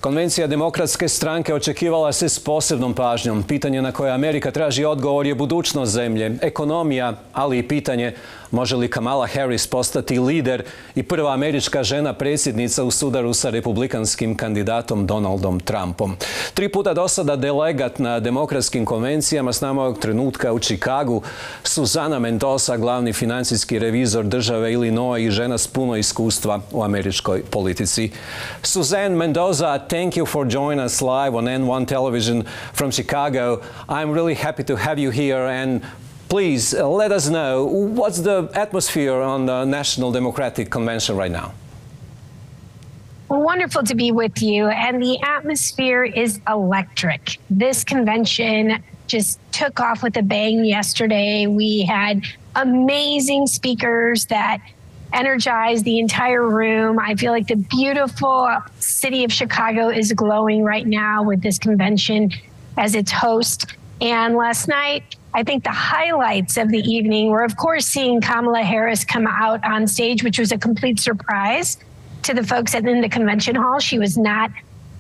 Konvencija Demokratske stranke očekivala se s posebnom pažnjom. Pitanje na koje Amerika traži odgovor je budućnost zemlje, ekonomija, ali i pitanje može li Kamala Harris postati lider i prva američka žena predsjednica u sudaru sa republikanskim kandidatom Donaldom Trumpom. 3 puta do sada delegat na demokratskim konvencijama, s nama ovog trenutka u Chicagu, Susana Mendoza, glavni financijski revizor države Illinois i žena s puno iskustva u američkoj politici. Susana Mendoza, thank you for joining us live on N1 television from Chicago. I'm really happy to have you here, and please let us know what's the atmosphere on the National Democratic Convention right now. Wonderful to be with you, and the atmosphere is electric. This convention just took off with a bang yesterday. We had amazing speakers that energized the entire room. I feel like the beautiful city of Chicago is glowing right now with this convention as its host. And last night, I think the highlights of the evening were, of course, seeing Kamala Harris come out on stage, which was a complete surprise to the folks in the convention hall. She was not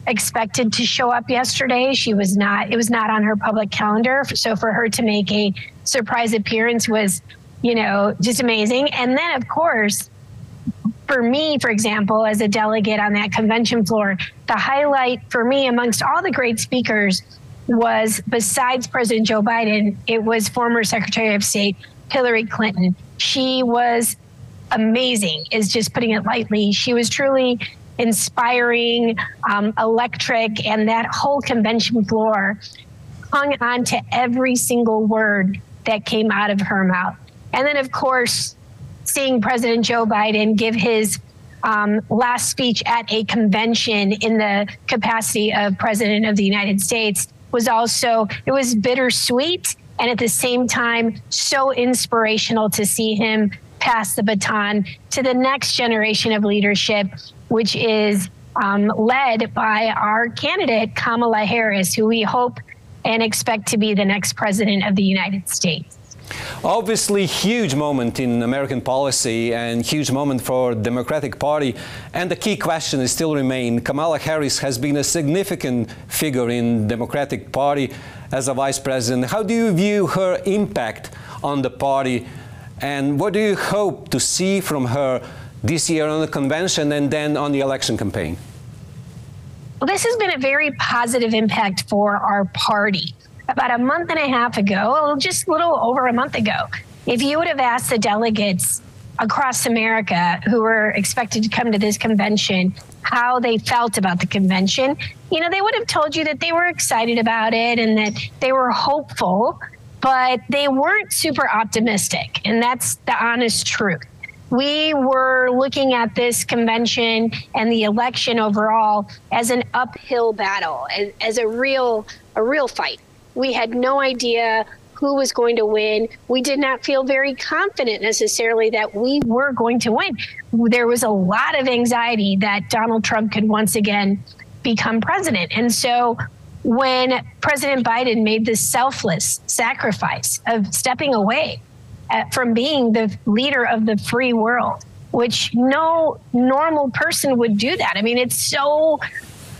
expected to show up yesterday. It was not on her public calendar. So for her to make a surprise appearance was, just amazing. And then, of course, for me, for example, as a delegate on that convention floor, the highlight for me amongst all the great speakers was, besides President Joe Biden, it was former Secretary of State Hillary Clinton. She was amazing, is just putting it lightly. She was truly inspiring, electric, and that whole convention floor hung on to every single word that came out of her mouth. And then, of course, seeing President Joe Biden give his last speech at a convention in the capacity of President of the United States was also, it was bittersweet, and at the same time, so inspirational to see him pass the baton to the next generation of leadership, which is led by our candidate, Kamala Harris, who we hope and expect to be the next president of the United States. Obviously, huge moment in American policy and huge moment for the Democratic Party. And the key question is still remain. Kamala Harris has been a significant figure in the Democratic Party as a vice president. How do you view her impact on the party? And what do you hope to see from her this year on the convention and then on the election campaign? Well, this has been a very positive impact for our party. About a month and a half ago, just a little over a month ago, if you would have asked the delegates across America who were expected to come to this convention how they felt about the convention, they would have told you that they were excited about it and that they were hopeful, but they weren't super optimistic. And that's the honest truth. We were looking at this convention and the election overall as an uphill battle, as a real fight. We had no idea who was going to win. We did not feel very confident necessarily that we were going to win. There was a lot of anxiety that Donald Trump could once again become president. And so when President Biden made this selfless sacrifice of stepping away from being the leader of the free world, which no normal person would do that. I mean, it's so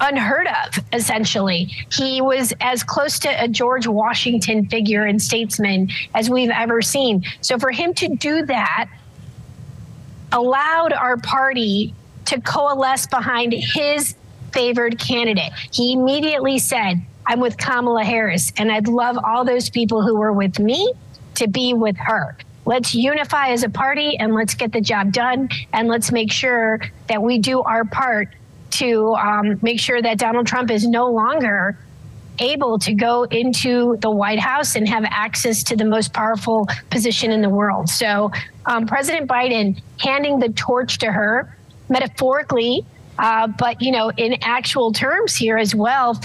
unheard of, essentially. He was as close to a George Washington figure and statesman as we've ever seen. So for him to do that allowed our party to coalesce behind his favored candidate. He immediately said, I'm with Kamala Harris, and I'd love all those people who were with me to be with her. Let's unify as a party, and let's get the job done, and let's make sure that we do our part to make sure that Donald Trump is no longer able to go into the White House and have access to the most powerful position in the world. So President Biden handing the torch to her, metaphorically, but in actual terms here as well,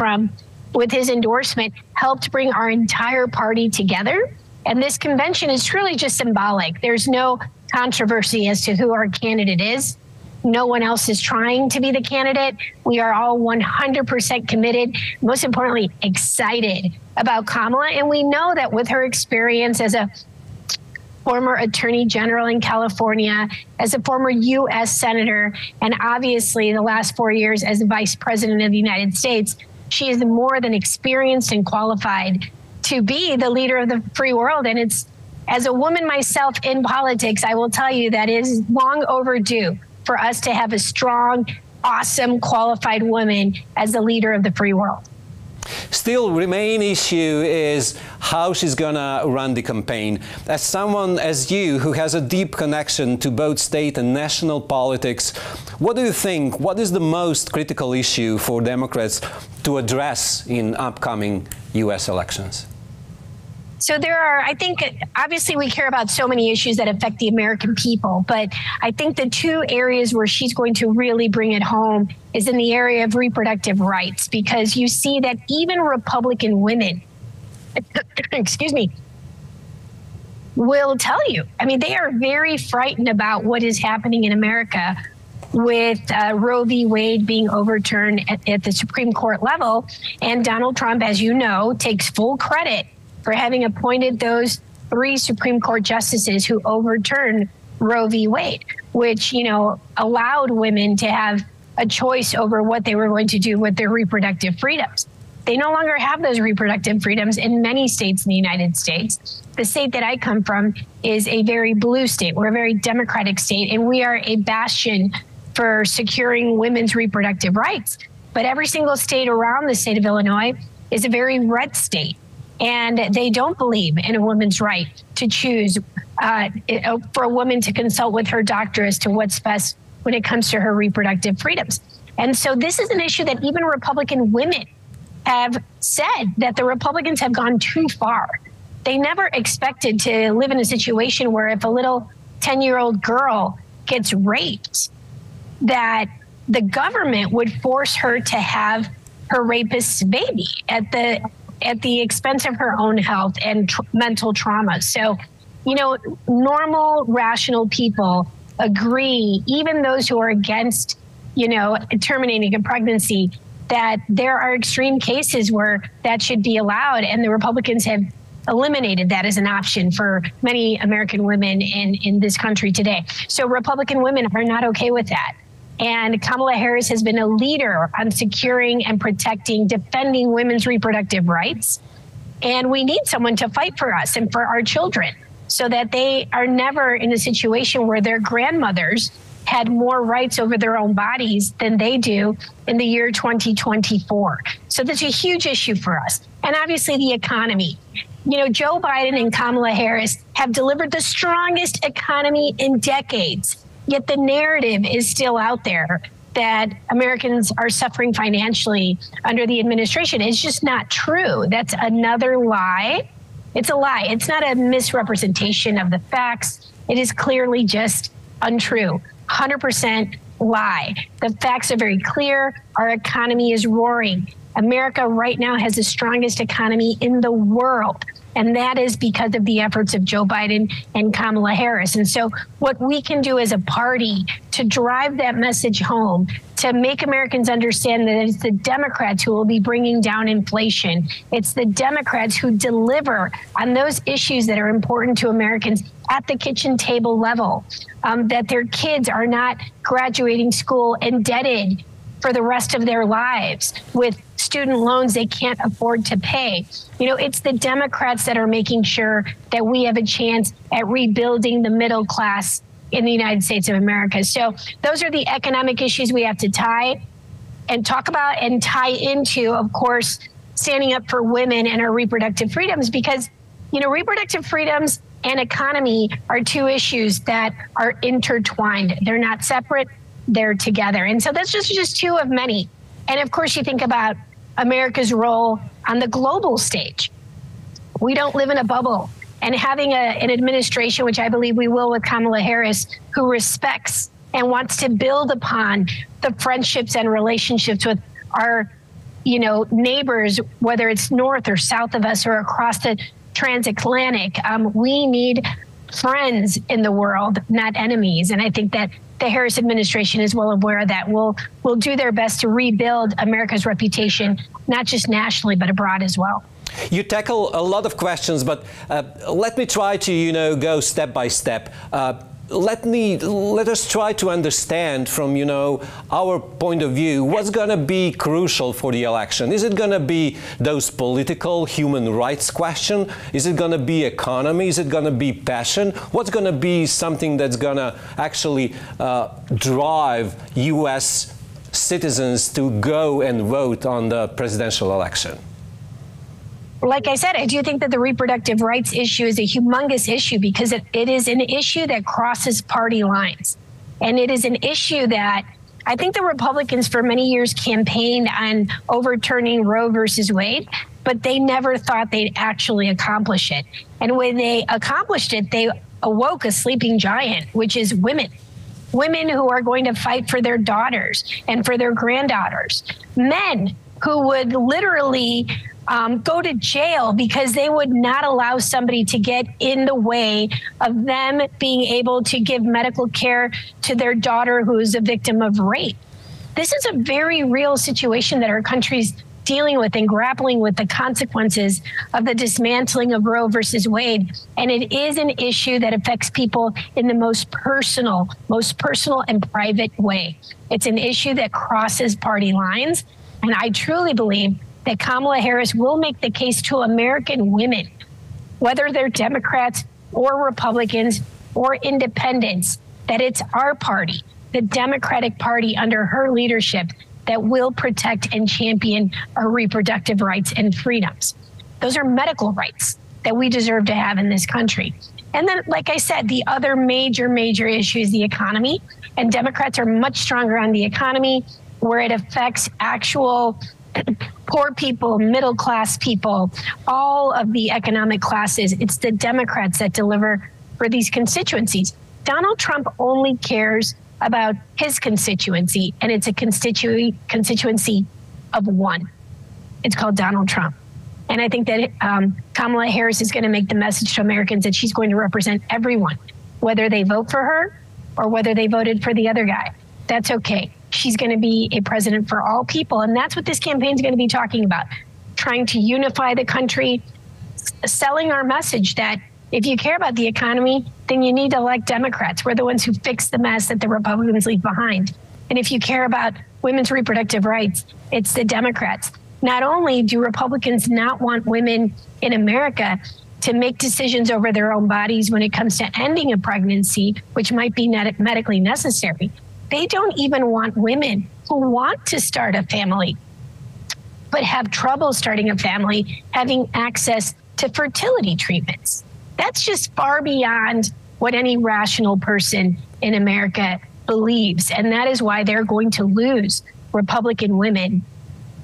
with his endorsement, helped bring our entire party together. And this convention is truly just symbolic. There's no controversy as to who our candidate is. No one else is trying to be the candidate. We are all 100% committed, most importantly, excited about Kamala. And we know that with her experience as a former attorney general in California, as a former U.S. senator, and obviously the last 4 years as the vice president of the United States. She is more than experienced and qualified to be the leader of the free world. And it's, as a woman myself in politics, I will tell you that it is long overdue for us to have a strong, awesome, qualified woman as the leader of the free world. Still, the main issue is how she's gonna run the campaign. As someone as you who has a deep connection to both state and national politics, what do you think? What is the most critical issue for Democrats to address in upcoming U.S. elections? So there are, I think, obviously we care about so many issues that affect the American people, but I think the two areas where she's going to really bring it home is in the area of reproductive rights, because you see that even Republican women, excuse me, will tell you, I mean, they are very frightened about what is happening in America with Roe v. Wade being overturned at the Supreme Court level. And Donald Trump, as you know, takes full credit for having appointed those 3 Supreme Court justices who overturned Roe v. Wade, which, you know, allowed women to have a choice over what they were going to do with their reproductive freedoms. They no longer have those reproductive freedoms in many states in the United States. The state that I come from is a very blue state. We're a very democratic state, and we are a bastion for securing women's reproductive rights. But every single state around the state of Illinois is a very red state. And they don't believe in a woman's right to choose, for a woman to consult with her doctor as to what's best when it comes to her reproductive freedoms. And so this is an issue that even Republican women have said that the Republicans have gone too far. They never expected to live in a situation where if a little 10-year-old girl gets raped, that the government would force her to have her rapist's baby at the expense of her own health and mental trauma. So, you know, normal, rational people agree, even those who are against, you know, terminating a pregnancy, that there are extreme cases where that should be allowed. And the Republicans have eliminated that as an option for many American women in this country today. So Republican women are not okay with that. And Kamala Harris has been a leader on securing and protecting, defending women's reproductive rights. And we need someone to fight for us and for our children so that they are never in a situation where their grandmothers had more rights over their own bodies than they do in the year 2024. So that's a huge issue for us. And obviously the economy. You know, Joe Biden and Kamala Harris have delivered the strongest economy in decades. Yet the narrative is still out there that Americans are suffering financially under the administration. It's just not true. That's another lie. It's a lie. It's not a misrepresentation of the facts. It is clearly just untrue. 100% lie. The facts are very clear. Our economy is roaring. America right now has the strongest economy in the world. And that is because of the efforts of Joe Biden and Kamala Harris. And so what we can do as a party to drive that message home, to make Americans understand that it's the Democrats who will be bringing down inflation. It's the Democrats who deliver on those issues that are important to Americans at the kitchen table level, that their kids are not graduating school indebted for the rest of their lives with student loans they can't afford to pay. You know, it's the Democrats that are making sure that we have a chance at rebuilding the middle class in the United States of America. So those are the economic issues we have to talk about and tie into, of course, standing up for women and our reproductive freedoms, because, you know, reproductive freedoms and economy are two issues that are intertwined. They're not separate, they're together. And so that's just two of many. And of course, you think about America's role on the global stage. We don't live in a bubble. And having an administration, which I believe we will with Kamala Harris, who respects and wants to build upon the friendships and relationships with our, you know, neighbors, whether it's north or south of us or across the transatlantic. We need friends in the world, not enemies. And I think that the Harris administration is well aware of that. Will do their best to rebuild America's reputation, not just nationally, but abroad as well. You tackle a lot of questions, but let me try to, go step by step. Let us try to understand from, our point of view, what's going to be crucial for the election. Is it going to be those political human rights questions? Is it going to be economy? Is it going to be passion? What's going to be something that's going to actually drive U.S. citizens to go and vote on the presidential election? Like I said, I do think that the reproductive rights issue is a humongous issue because it is an issue that crosses party lines. And it is an issue that I think the Republicans for many years campaigned on overturning Roe versus Wade, but they never thought they'd actually accomplish it. And when they accomplished it, they awoke a sleeping giant, which is women. Women who are going to fight for their daughters and for their granddaughters. Men who would literally go to jail because they would not allow somebody to get in the way of them being able to give medical care to their daughter who is a victim of rape. This is a very real situation that our country's dealing with and grappling with the consequences of the dismantling of Roe versus Wade. And it is an issue that affects people in the most personal and private way. It's an issue that crosses party lines. And I truly believe that Kamala Harris will make the case to American women, whether they're Democrats or Republicans or independents, that it's our party, the Democratic Party under her leadership, that will protect and champion our reproductive rights and freedoms. Those are medical rights that we deserve to have in this country. And then, like I said, the other major issue is the economy. And Democrats are much stronger on the economy, where it affects actual poor people, middle-class people, all of the economic classes. It's the Democrats that deliver for these constituencies. Donald Trump only cares about his constituency, and it's a constituency of one. It's called Donald Trump. And I think that Kamala Harris is going to make the message to Americans that she's going to represent everyone, whether they vote for her or whether they voted for the other guy. That's okay. She's going to be a president for all people. And that's what this campaign is going to be talking about, trying to unify the country, selling our message that if you care about the economy, then you need to elect Democrats. We're the ones who fix the mess that the Republicans leave behind. And if you care about women's reproductive rights, it's the Democrats. Not only do Republicans not want women in America to make decisions over their own bodies when it comes to ending a pregnancy, which might be medically necessary, they don't even want women who want to start a family but have trouble starting a family having access to fertility treatments. That's just far beyond what any rational person in America believes. And that is why they're going to lose Republican women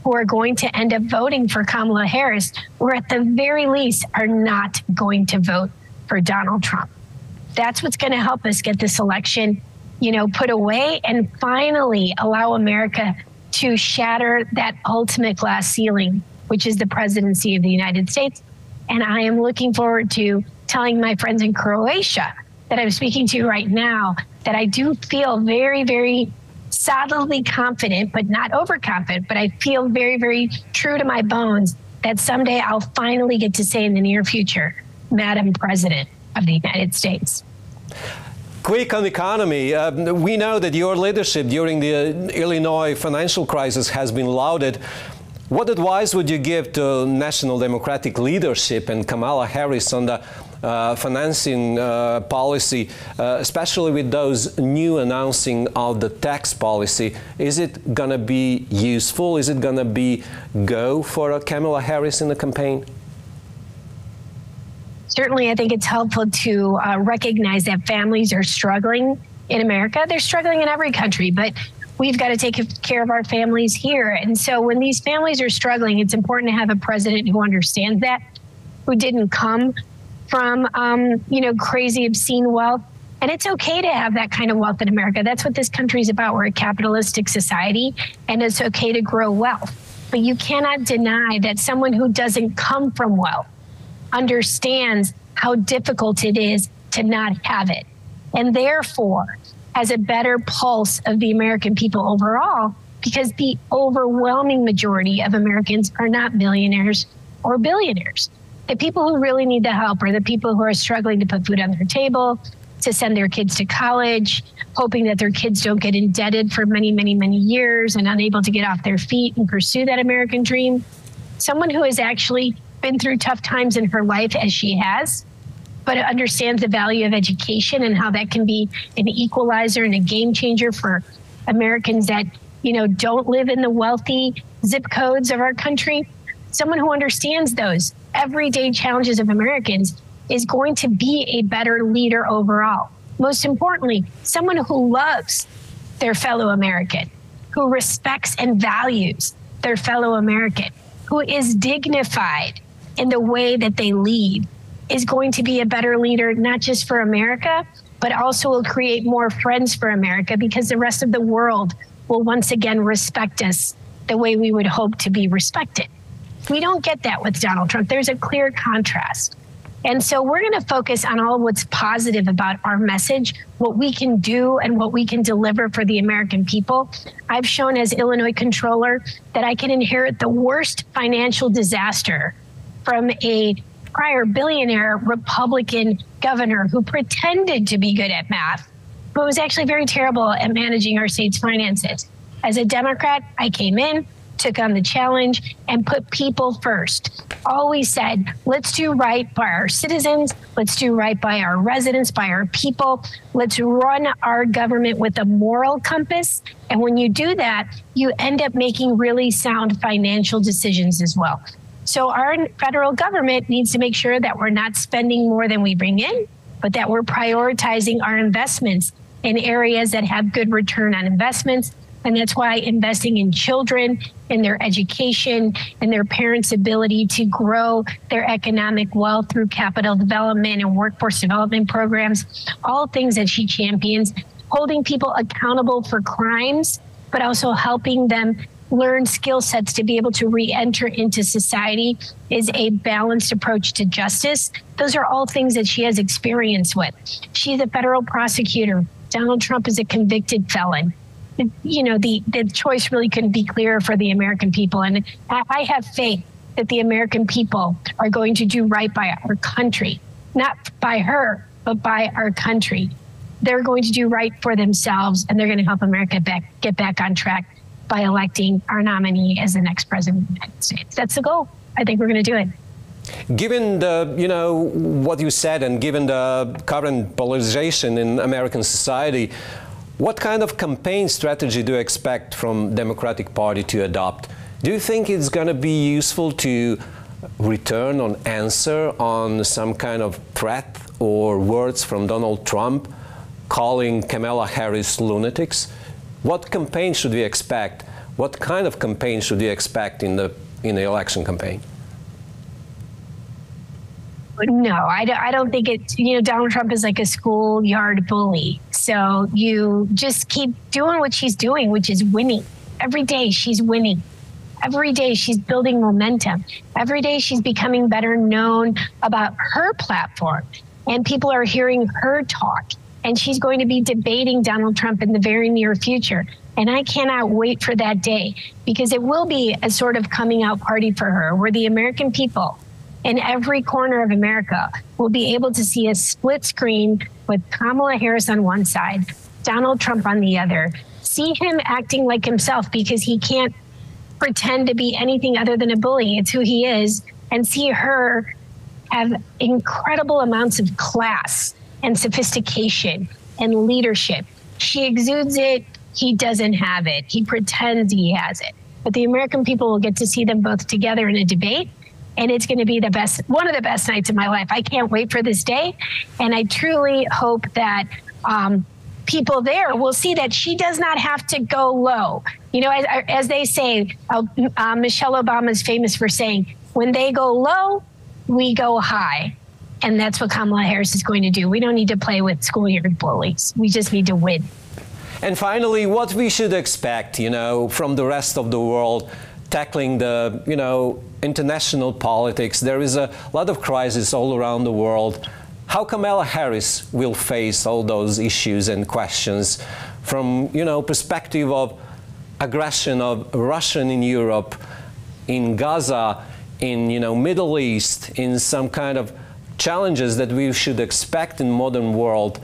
who are going to end up voting for Kamala Harris, or at the very least are not going to vote for Donald Trump. That's what's going to help us get this election put away and finally allow America to shatter that ultimate glass ceiling, which is the presidency of the United States. And I am looking forward to telling my friends in Croatia that I'm speaking to right now that I do feel very solidly confident, but not overconfident, but I feel very true to my bones that someday I'll finally get to say in the near future, Madam President of the United States. Quick on the economy. We know that your leadership during the Illinois financial crisis has been lauded. What advice would you give to national Democratic leadership and Kamala Harris on the financing policy, especially with those new announcing of the tax policy? Is it going to be useful? Is it going to be go for Kamala Harris in the campaign? Certainly, I think it's helpful to recognize that families are struggling in America. They're struggling in every country, but we've got to take care of our families here. And so when these families are struggling, it's important to have a president who understands that, who didn't come from, crazy, obscene wealth. And it's okay to have that kind of wealth in America. That's what this country is about. We're a capitalistic society, and it's okay to grow wealth. But you cannot deny that someone who doesn't come from wealth understands how difficult it is to not have it, and therefore has a better pulse of the American people overall, because the overwhelming majority of Americans are not millionaires. or billionaires. The people who really need the help are the people who are struggling to put food on their table, to send their kids to college, hoping that their kids don't get indebted for many, many, many years and unable to get off their feet and pursue that American dream. Someone who has actually been through tough times in her life, as she has, but understands the value of education and how that can be an equalizer and a game changer for Americans that, don't live in the wealthy zip codes of our country. Someone who understands those everyday challenges of Americans is going to be a better leader overall. Most importantly, someone who loves their fellow American, who respects and values their fellow American, who is dignified in the way that they lead, is going to be a better leader, not just for America, but also will create more friends for America, because the rest of the world will once again respect us the way we would hope to be respected. We don't get that with Donald Trump. There's a clear contrast. And so we're going to focus on all what's positive about our message, what we can do and what we can deliver for the American people. I've shown as Illinois controller that I can inherit the worst financial disaster from a prior billionaire Republican governor who pretended to be good at math, but was actually very terrible at managing our state's finances. As a Democrat, I came in, took on the challenge, and put people first. Always said, let's do right by our citizens, let's do right by our residents, by our people, let's run our government with a moral compass. And when you do that, you end up making really sound financial decisions as well. So our federal government needs to make sure that we're not spending more than we bring in, but that we're prioritizing our investments in areas that have good return on investments. And that's why investing in children, in their education, and their parents' ability to grow their economic wealth through capital development and workforce development programs, all things that she champions, holding people accountable for crimes, but also helping them learn skill sets to be able to re-enter into society, is a balanced approach to justice. Those are all things that she has experience with. She's a federal prosecutor. Donald Trump is a convicted felon. The choice really couldn't be clearer for the American people. And I have faith that the American people are going to do right by our country, not by her, but by our country. They're going to do right for themselves, and they're going to help America get back on track by electing our nominee as the next president of the United States. That's the goal. I think we're going to do it. Given the, what you said, and given the current polarization in American society, what kind of campaign strategy do you expect from Democratic Party to adopt? Do you think it's going to be useful to return or answer on some kind of threat or words from Donald Trump calling Kamala Harris lunatics? What campaign should we expect? What kind of campaign should we expect in the election campaign? No, I don't think it's, Donald Trump is like a schoolyard bully. So you just keep doing what she's doing, which is winning. Every day she's winning. Every day she's building momentum. Every day she's becoming better known about her platform. And people are hearing her talk. And she's going to be debating Donald Trump in the very near future. And I cannot wait for that day, because it will be a sort of coming out party for her, where the American people in every corner of America will be able to see a split screen with Kamala Harris on one side, Donald Trump on the other, see him acting like himself, because he can't pretend to be anything other than a bully. It's who he is. And see her have incredible amounts of class and sophistication and leadership. She exudes it. He doesn't have it. He pretends he has it. But the American people will get to see them both together in a debate. And it's going to be one of the best nights of my life. I can't wait for this day. And I truly hope that people there will see that she does not have to go low. As they say, Michelle Obama is famous for saying, when they go low, we go high. And that's what Kamala Harris is going to do. We don't need to play with schoolyard bullies. We just need to win. And finally, what we should expect, from the rest of the world tackling the, international politics. There is a lot of crisis all around the world. How Kamala Harris will face all those issues and questions from, perspective of aggression of Russia in Europe, in Gaza, in, Middle East, in some kind of challenges that we should expect in modern world,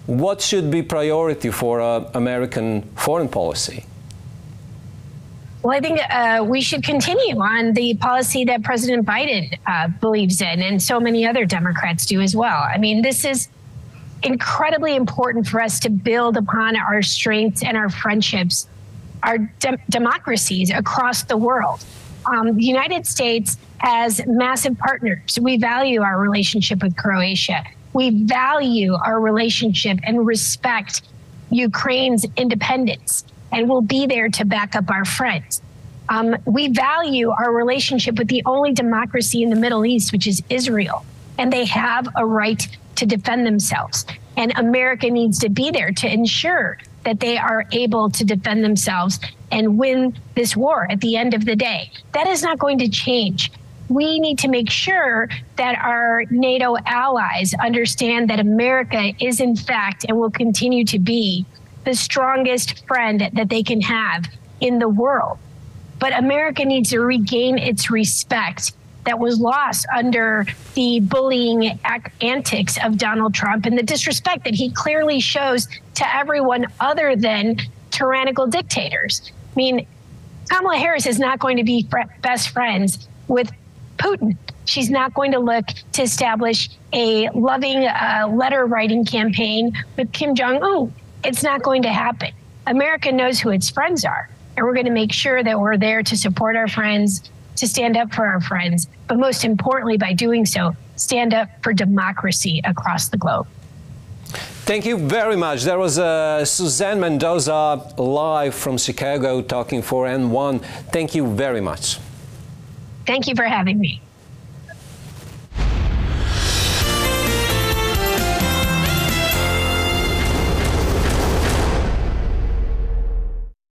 what should be priority for American foreign policy? Well, I think we should continue on the policy that President Biden believes in, and so many other Democrats do as well. I mean, this is incredibly important for us to build upon our strengths and our friendships, our democracies across the world. The United States has massive partners. We value our relationship with Croatia. We value our relationship and respect Ukraine's independence, and we'll be there to back up our friends. We value our relationship with the only democracy in the Middle East, which is Israel, and they have a right to defend themselves. And America needs to be there to ensure that they are able to defend themselves and win this war at the end of the day. That is not going to change. We need to make sure that our NATO allies understand that America is, in fact, and will continue to be the strongest friend that they can have in the world. But America needs to regain its respect that was lost under the bullying antics of Donald Trump and the disrespect that he clearly shows to everyone other than tyrannical dictators. I mean, Kamala Harris is not going to be best friends with Putin. She's not going to look to establish a loving letter-writing campaign with Kim Jong-un. It's not going to happen. America knows who its friends are, and we're going to make sure that we're there to support our friends, to stand up for our friends, but most importantly, by doing so, stand up for democracy across the globe. Thank you very much. There was Susana Mendoza live from Chicago talking for N1. Thank you very much. Thank you for having me.